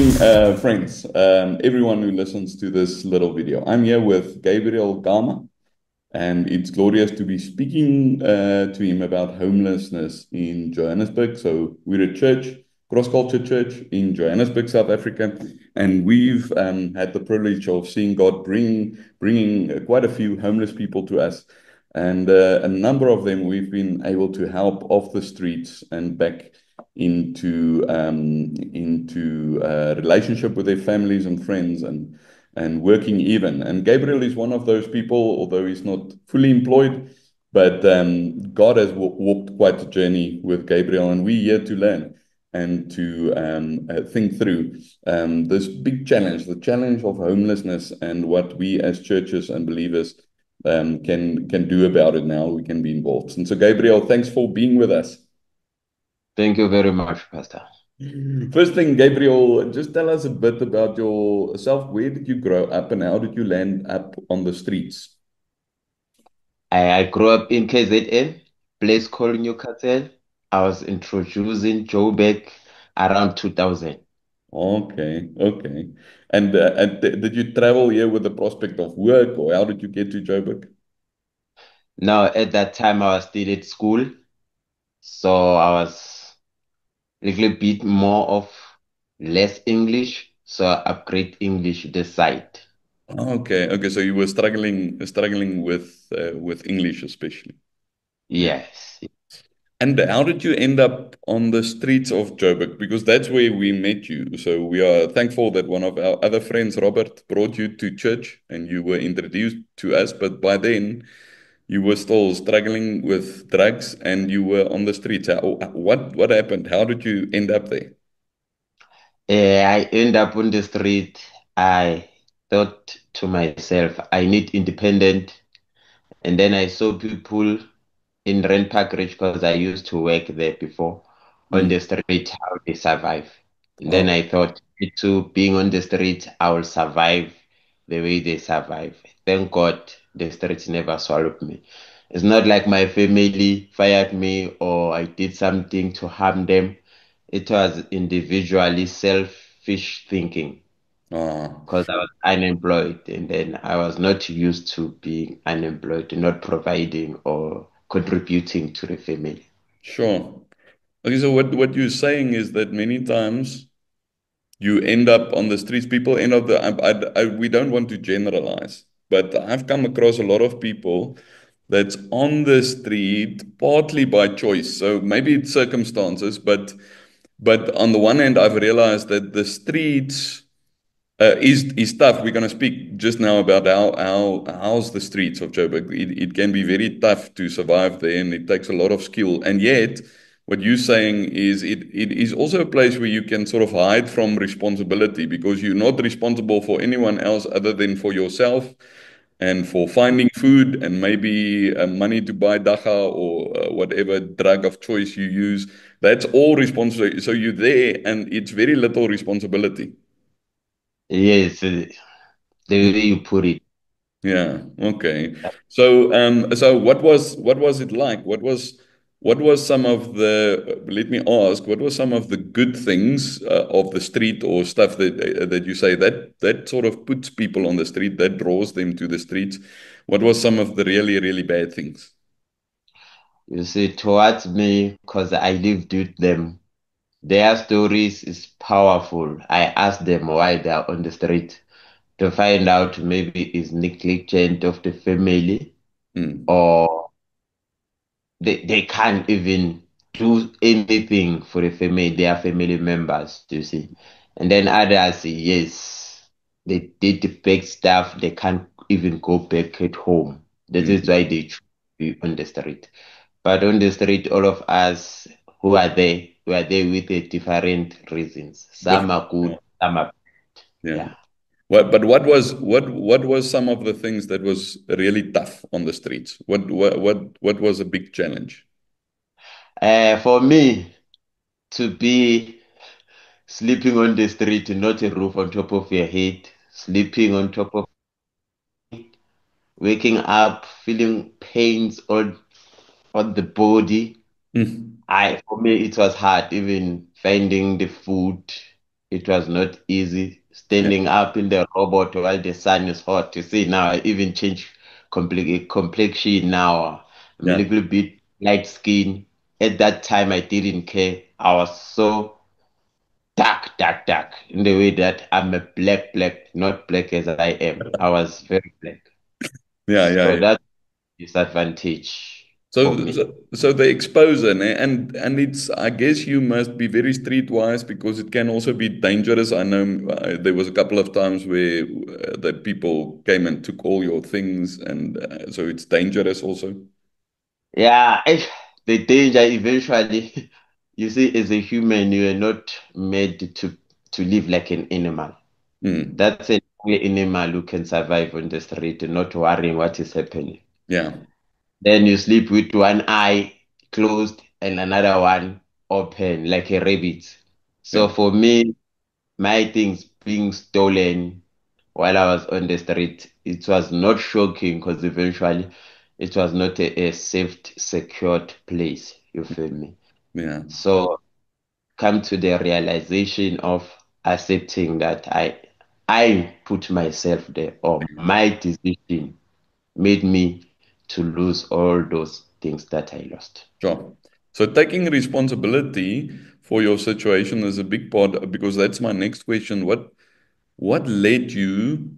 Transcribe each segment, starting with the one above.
evening, friends, everyone who listens to this little video. I'm here with Gabriel Gama, and it's glorious to be speaking to him about homelessness in Johannesburg. So we're a church, cross-culture church in Johannesburg, South Africa, and we've had the privilege of seeing God bringing quite a few homeless people to us, and a number of them we've been able to help off the streets and back into relationship with their families and friends and working even. And Gabriel is one of those people, although he's not fully employed, but God has walked quite a journey with Gabriel, and we're here to learn and to think through this big challenge, the challenge of homelessness, and what we as churches and believers can do about it now. We can be involved. And so, Gabriel, thanks for being with us. Thank you very much, Pastor. First thing, Gabriel, just tell us a bit about yourself. Where did you grow up and how did you land up on the streets? I grew up in KZN, place called Newcastle. I was introduced in Joburg around 2000. Okay, okay. And did you travel here with the prospect of work, or how did you get to Joburg? Now, at that time, I was still at school, so I was a little bit more of less English, so I upgrade English this side. Okay, okay. So you were struggling with English especially. Yes. And how did you end up on the streets of Joburg? Because that's where we met you. So we are thankful that one of our other friends, Robert, brought you to church and you were introduced to us. But by then, you were still struggling with drugs and you were on the streets. What happened? How did you end up there? I end up on the street. I thought to myself, I need independent. And then I saw people in Rand Park Ridge because I used to work there before on Mm. the street, how they survive. And then Oh, I thought, me too, being on the street, I will survive the way they survive. Thank God the streets never swallowed me. It's not like my family fired me or I did something to harm them. It was individually selfish thinking ah, because I was unemployed and then I was not used to being unemployed, not providing or contributing to the family. sure. Okay, so what you're saying is that many times you end up on the streets. People end up we don't want to generalize, but I've come across a lot of people that's on the street partly by choice. So maybe it's circumstances, but on the one hand, I've realized that the streets is tough. We're going to speak just now about how's the streets of Joburg. It can be very tough to survive there, and it takes a lot of skill. And yet, what you're saying is it is also a place where you can sort of hide from responsibility because you're not responsible for anyone else other than for yourself and for finding food and maybe money to buy dacha or whatever drug of choice you use. That's all responsibility. So you're there, and it's very little responsibility. Yes, the way you put it. Yeah. Okay. So what was it like? What was some of the let me ask, what was some of the good things of the street or stuff that you say that sort of puts people on the street, that draws them to the streets? What was some of the really, really bad things? You see, towards me, because I lived with them, their stories is powerful. I asked them why they are on the street to find out maybe it's negligent of the family Mm. or they can't even do anything for the family, their family members, you see. And then others say, yes, they did the big stuff, they can't even go back at home. That is Mm. why they choose to be on the street. But on the street, all of us who are there, we are there with different reasons. Some Different. are good, some are Yeah. yeah. What was some of the things that was really tough on the streets? What was a big challenge? For me to be sleeping on the street, not a roof on top of your head, sleeping on top of waking up, feeling pains on the body. Mm. I For me it was hard, even finding the food. it was not easy Yeah. standing up in the robot while the sun is hot. You see, now I even change complexion now. I'm a Yeah. little bit light skin. At that time, I didn't care. I was so dark, dark, dark in the way that I'm a black, not black as I am. I was very black. Yeah. Yeah. So Yeah. that's disadvantage for So, me. so the exposure, né? And it's, I guess you must be very streetwise because it can also be dangerous. I know there was a couple of times where the people came and took all your things, and so it's dangerous also. Yeah, the danger eventually, you see, as a human, you are not made to live like an animal. Mm. That's an animal who can survive on the street and not worrying what is happening. Yeah. Then you sleep with one eye closed and another one open, like a rabbit. Yeah. So for me, my things being stolen while I was on the street, it was not shocking because eventually it was not a safe, secured place. You feel me? Yeah. So come to the realization of accepting that I put myself there, or my decision made me to lose all those things that I lost. Sure. So taking responsibility for your situation is a big part because that's my next question. What led you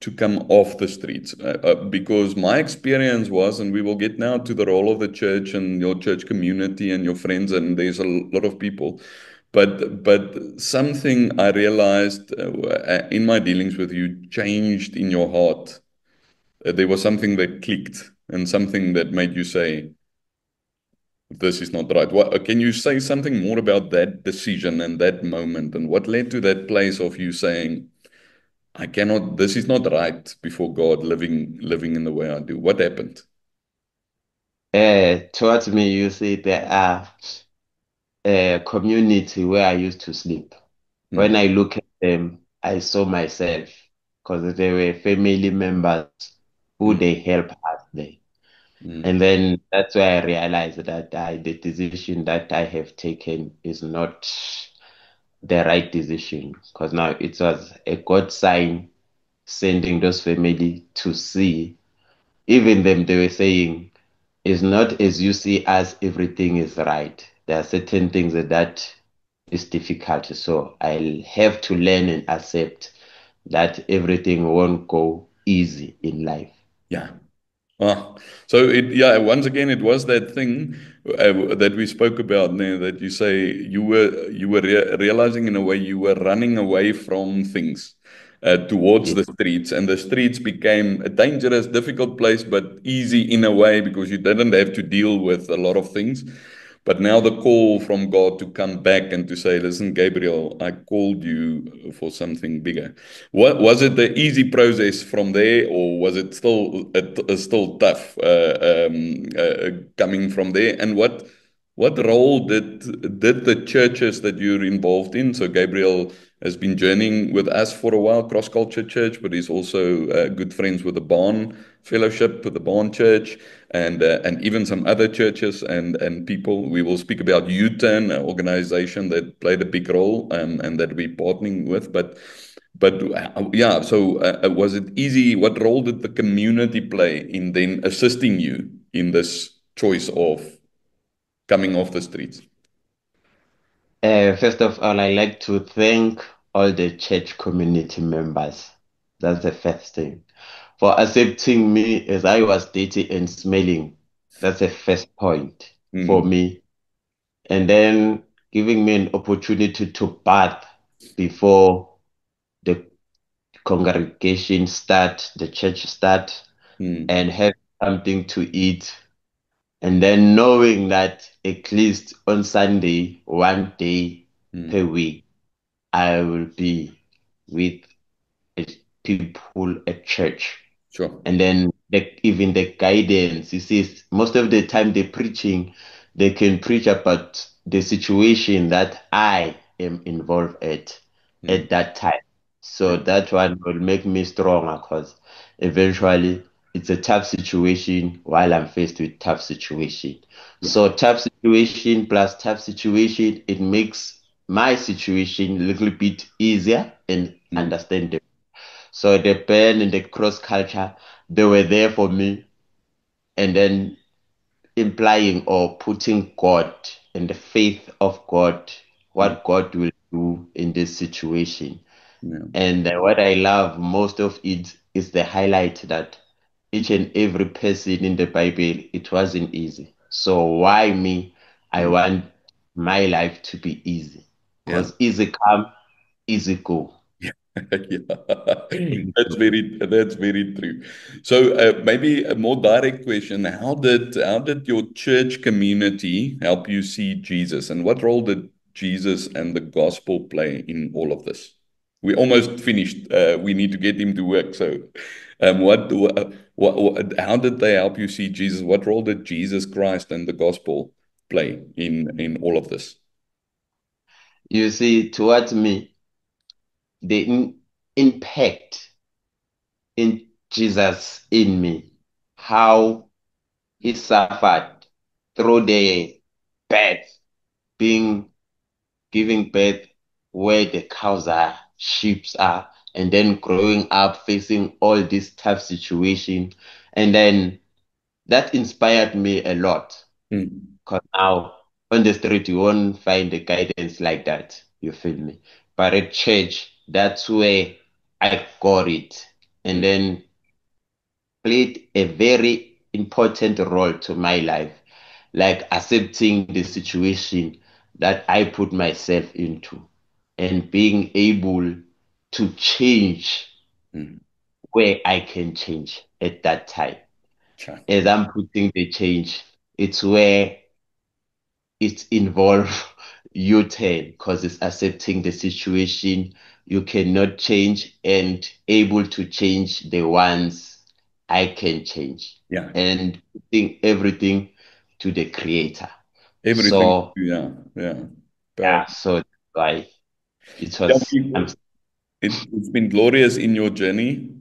to come off the streets? Because my experience was, and we will get now to the role of the church and your church community and your friends, and there's a lot of people. But something I realized in my dealings with you changed in your heart. There was something that clicked and something that made you say, this is not right. Can you say something more about that decision and that moment and what led to that place of you saying, I cannot, this is not right before God living in the way I do. What happened? Towards me, you see, there are a community where I used to sleep. When Mm, I look at them, I saw myself because they were family members who mm, they help us there. mm. And then that's where I realized that the decision that I have taken is not the right decision because now it was a God sign sending those family to see. Even them, they were saying, it's not as you see as everything is right. There are certain things that is difficult. So I'll have to learn and accept that everything won't go easy in life. Yeah. Ah, so yeah, once again, it was that thing that we spoke about, né, that you say you were realizing in a way you were running away from things towards Yeah. the streets, and the streets became a dangerous, difficult place, but easy in a way because you didn't have to deal with a lot of things. But now the call from God to come back and to say, listen, Gabriel, I called you for something bigger. What was it the easy process from there, or was it still tough coming from there? And what role did the churches that you're involved in? So Gabriel has been journeying with us for a while, Cross Culture Church, but he's also good friends with the Barn Fellowship, with the Barn Church, and even some other churches and people. We will speak about U-Turn, an organization that played a big role and that we're partnering with. But yeah, so was it easy? What role did the community play in then assisting you in this choice of coming off the streets? First of all, I like to thank all the church community members. That's the first thing. For accepting me as I was dirty and smelling. That's the first point for Mm, me. And then giving me an opportunity to bath before the congregation start, the church start, mm, and have something to eat. And then knowing that at least on Sunday, one day per mm. week, I will be with people at church. Sure. And then even the guidance, you see, most of the time the preaching, they can preach about the situation that I am involved Mm, at that time. So yeah, that one will make me stronger because eventually it's a tough situation while I'm faced with tough situation. yeah, So tough situation plus tough situation, it makes my situation a little bit easier and Mm, understandable. So the band and the cross culture, they were there for me, and then implying or putting God and the faith of God, mm, what God will do in this situation. yeah, And what I love most of it is the highlight that each and every person in the Bible, it wasn't easy. So why me? I mm, want my life to be easy. yeah. Because easy come, easy go. Yeah, Easy go. that's very true. So maybe a more direct question: how did your church community help you see Jesus, and what role did Jesus and the gospel play in all of this? We almost finished. We need to get him to work. So, how did they help you see Jesus? What role did Jesus Christ and the gospel play in all of this? You see, towards me, the impact in Jesus in me, how he suffered through the birth, being giving birth where the cows are, sheep are, and then growing up facing all this tough situation. And then that inspired me a lot. Mm, Because now on the street, you won't find the guidance like that. You feel me? But at church, that's where I got it. And mm, then played a very important role to my life, like accepting the situation that I put myself into and being able to change mm. where I can change at that time. Sure. As I'm putting the change, it's where it involves U-turn because it's accepting the situation you cannot change and able to change the ones I can change Yeah. and putting everything to the creator. Everything. So Yeah. Yeah. yeah, Powerful. so that's why it Yeah, was I'm it's been glorious in your journey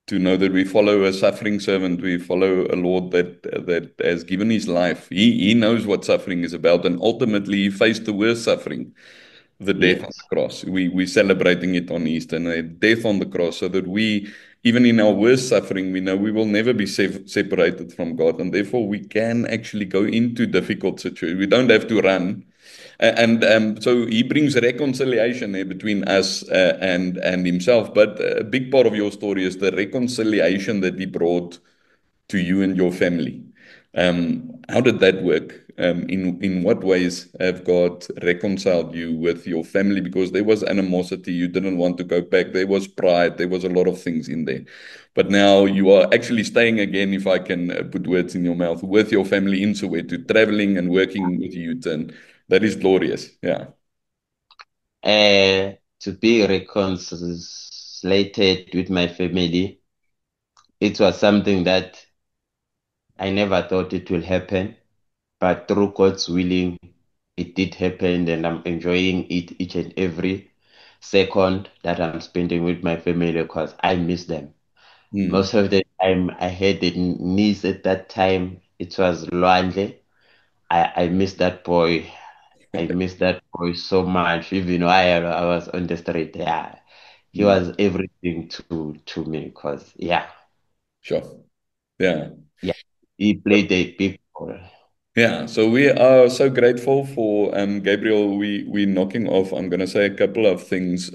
to know that we follow a suffering servant. We follow a Lord that has given his life. He knows what suffering is about, and ultimately he faced the worst suffering, the death on yes. the cross. We're celebrating it on Easter, and a death on the cross, so that we, even in our worst suffering, we know we will never be separated from God, and therefore we can actually go into difficult situations. We don't have to run. And so he brings reconciliation there between us and himself. But a big part of your story is the reconciliation that he brought to you and your family. How did that work? In what ways have God reconciled you with your family? Because there was animosity, you didn't want to go back. There was pride. There was a lot of things in there. But now you are actually staying again, if I can put words in your mouth, with your family in Soweto, traveling and working with youth, and that is glorious. Yeah. To be reconciliated with my family, it was something that I never thought it will happen. But through God's willing, it did happen, and I'm enjoying it each and every second that I'm spending with my family because I miss them. Hmm. Most of the time, I had a niece at that time. It was Luandle. I miss that boy. I miss that boy so much. Even though I was on the street, yeah, he Hmm. was everything to me. Because Sure. Yeah. yeah, he played a big role. Yeah, so we are so grateful for Gabriel. We're knocking off. I'm going to say a couple of things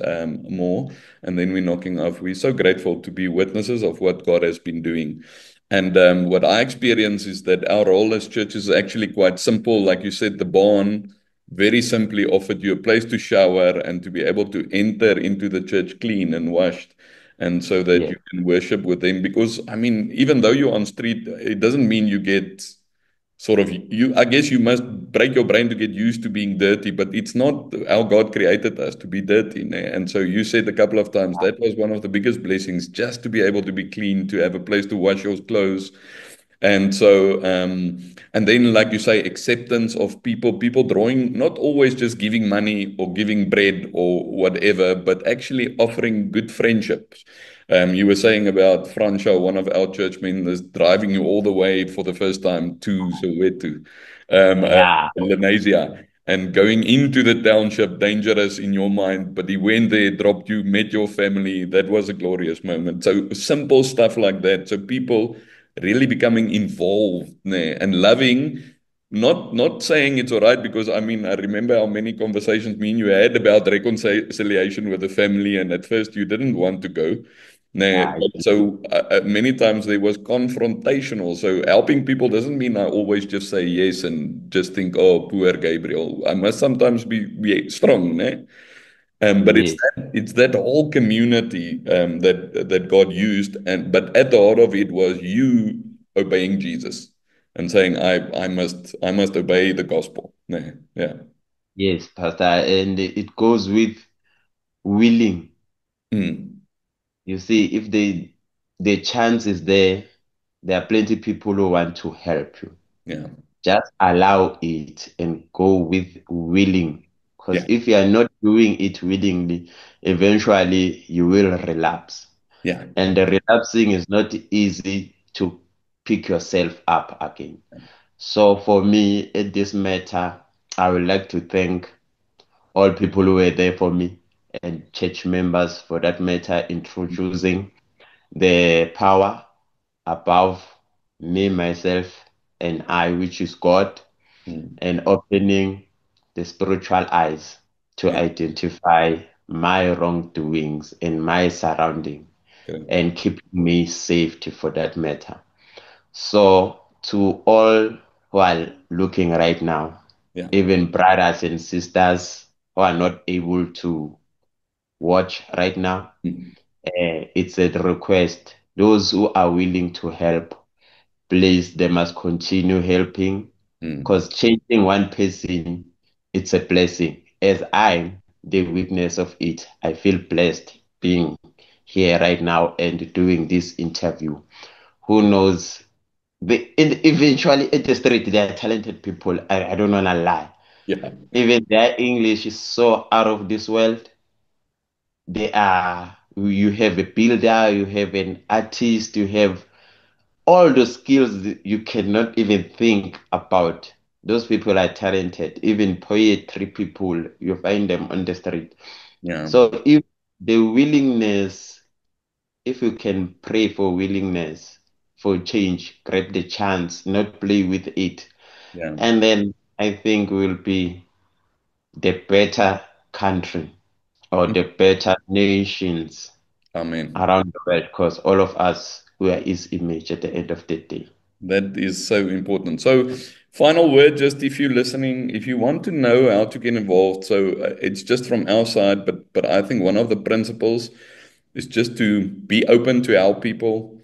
more, and then we're knocking off. We're so grateful to be witnesses of what God has been doing. And what I experience is that our role as church is actually quite simple. Like you said, the barn very simply offered you a place to shower and to be able to enter into the church clean and washed. And so that Yeah, you can worship with them. Because, I mean, even though you're on street, it doesn't mean you get sort of you I guess you must break your brain to get used to being dirty, but it's not how God created us to be dirty, né? And so you said a couple of times that was one of the biggest blessings, just to be able to be clean, to have a place to wash your clothes. And so, and then, like you say, acceptance of people drawing, not always just giving money or giving bread or whatever, but actually offering good friendships. You were saying about Fransha, one of our churchmen, is driving you all the way for the first time to Soweto, yeah, Lenasia. and going into the township dangerous in your mind, but he went there, dropped you, met your family. That was a glorious moment. So simple stuff like that. So people really becoming involved, né, and loving, not saying it's all right, because I mean I remember how many conversations me and you had about reconciliation with the family, and at first you didn't want to go. Nah, I but so many times there was confrontational. So helping people doesn't mean I always just say yes and just think, oh, poor Gabriel. I must sometimes be strong, né? But yes, it's that whole community that God used, and but at the heart of it was you obeying Jesus and saying, I must obey the gospel. Nah, yeah. yes, Pastor, and it goes with willing. Mm, You see, if the chance is there, there are plenty people who want to help you. yeah, Just allow it and go with willing. Because yeah, if you are not doing it willingly, eventually you will relapse. yeah. And the relapsing is not easy to pick yourself up again. So for me, at this matter, I would like to thank all people who were there for me and church members for that matter, introducing the power above me, myself, and I, which is God, Mm, and opening the spiritual eyes to yeah. identify my wrongdoings in my surrounding Okay. and keeping me safety for that matter. So, to all who are looking right now, Yeah. even brothers and sisters who are not able to watch right now, Mm, it's a request. Those who are willing to help, please, they must continue helping mm, because changing one person, it's a blessing. As I'm the witness of it, I feel blessed being here right now and doing this interview. Who knows? Eventually at the street, they are talented people. I don't want to lie. yeah. Even their English is so out of this world. They are, you have a builder, you have an artist, you have all the skills that you cannot even think about. Those people are talented. Even poetry people, you find them on the street. Yeah. So if the willingness, if you can pray for willingness for change, grab the chance, not play with it. Yeah. And then I think we'll be the better country or Mm, the better nations amen. around the world because all of us we are his image at the end of the day. That is so important. So, final word, just if you're listening, if you want to know how to get involved, so it's just from our side, but I think one of the principles is just to be open to help people.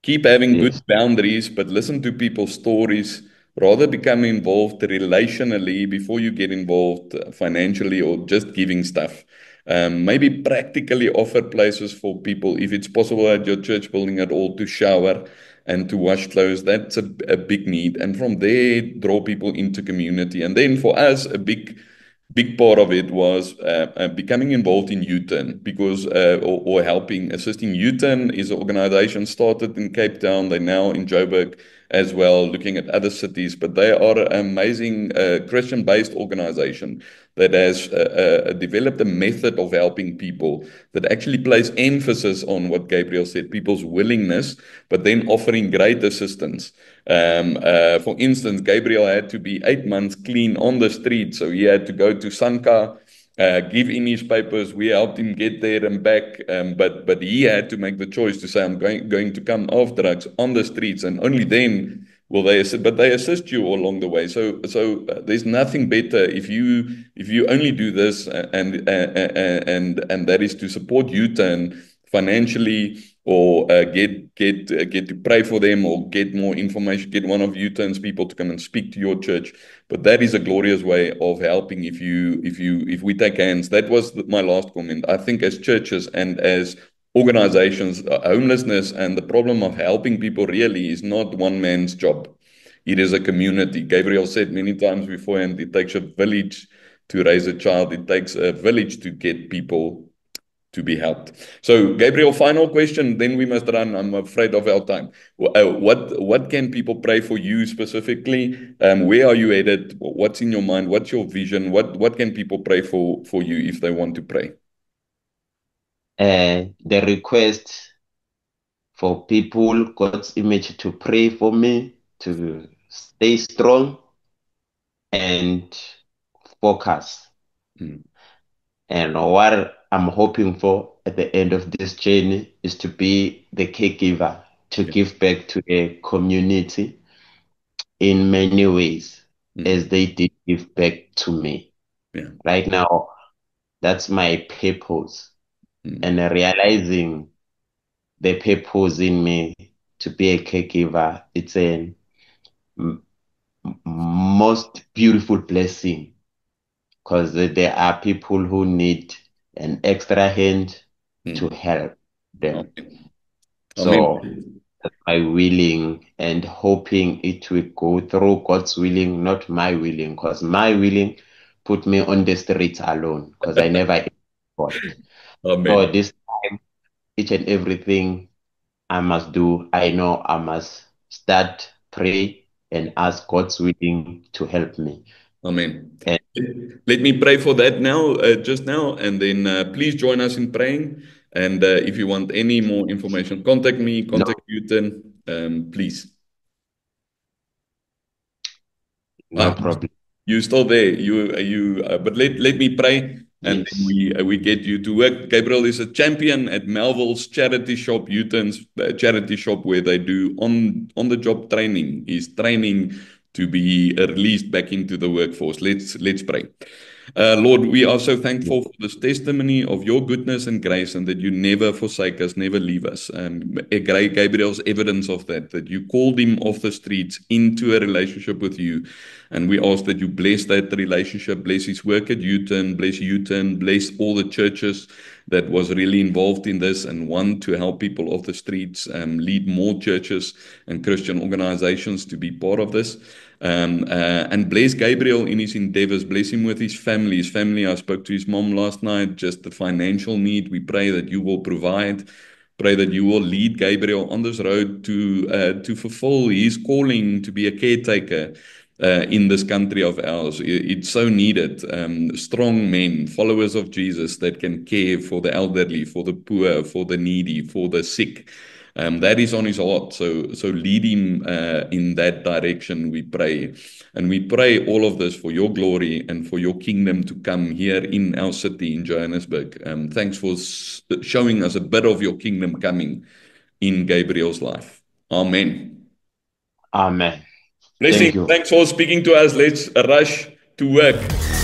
Keep having good Yes. boundaries, but listen to people's stories. Rather become involved relationally before you get involved financially or just giving stuff. Maybe practically offer places for people, if it's possible at your church building at all, to shower and to wash clothes. That's a big need. And from there, draw people into community. And then for us, a big part of it was becoming involved in U-Turn because or helping assisting U-Turn is an organization started in Cape Town. They're now in Joburg as well, looking at other cities, but they are an amazing Christian-based organization that has developed a method of helping people that actually places emphasis on what Gabriel said, people's willingness, but then offering great assistance. For instance, Gabriel had to be 8 months clean on the street, so he had to go to Sanka, give in his papers. We helped him get there and back, but he had to make the choice to say, "I'm going to come off drugs on the streets," and only then will they assist. But they assist you along the way. So there's nothing better if you only do this, and that is to support U-Turn financially, or get to pray for them, or get more information, get one of U-Turn's people to come and speak to your church. But that is a glorious way of helping if we take hands. That was my last comment. I think as churches and as organizations, homelessness and the problem of helping people really is not one man's job. It is a community. Gabriel said many times beforehand, it takes a village to raise a child. It takes a village to get people to be helped. So, Gabriel, final question, then we must run. I'm afraid of our time. What can people pray for you specifically? Where are you headed? What's in your mind? What's your vision? What can people pray for you if they want to pray? The request for people, God's image, to pray for me, to stay strong and focus. Mm, And what I'm hoping for at the end of this journey is to be the caregiver, to yeah. give back to the community in many ways Mm, as they did give back to me. yeah. Right now, that's my purpose. Mm, And realizing the purpose in me to be a caregiver, it's a m- most beautiful blessing because there are people who need an extra hand to mm. help them. Amen. So Amen. my willing and hoping it will go through God's willing, not my willing, because my willing put me on the streets alone because I never fought. So Amen. this time, each and everything I must do, I know I must start, pray, and ask God's willing to help me. Amen. And Let me pray for that now, just now, and then please join us in praying. And if you want any more information, contact me, no, contact Newton, please. no problem. You still there? But let me pray, and then Yes. we get you to work. Gabriel is a champion at Melville's charity shop, Uton's charity shop, where they do on the job training. He's training to be released back into the workforce. Let's pray. Lord, we are so thankful for this testimony of your goodness and grace, and that you never forsake us, never leave us. Gabriel's evidence of that, that you called him off the streets into a relationship with you. And we ask that you bless that relationship, bless his work at Uton, bless Uton, bless all the churches that was really involved in this and want to help people off the streets, lead more churches and Christian organizations to be part of this. And bless Gabriel in his endeavors. Bless him with his family. His family, I spoke to his mom last night, just the financial need. We pray that you will provide. Pray that you will lead Gabriel on this road to fulfill his calling to be a caretaker in this country of ours. It's so needed. Strong men, followers of Jesus that can care for the elderly, for the poor, for the needy, for the sick. That is on his heart. So lead him in that direction, we pray. And we pray all of this for your glory and for your kingdom to come here in our city in Johannesburg. Thanks for showing us a bit of your kingdom coming in Gabriel's life. Amen. Amen. Blessing. Thank you. Thanks for speaking to us. Let's rush to work.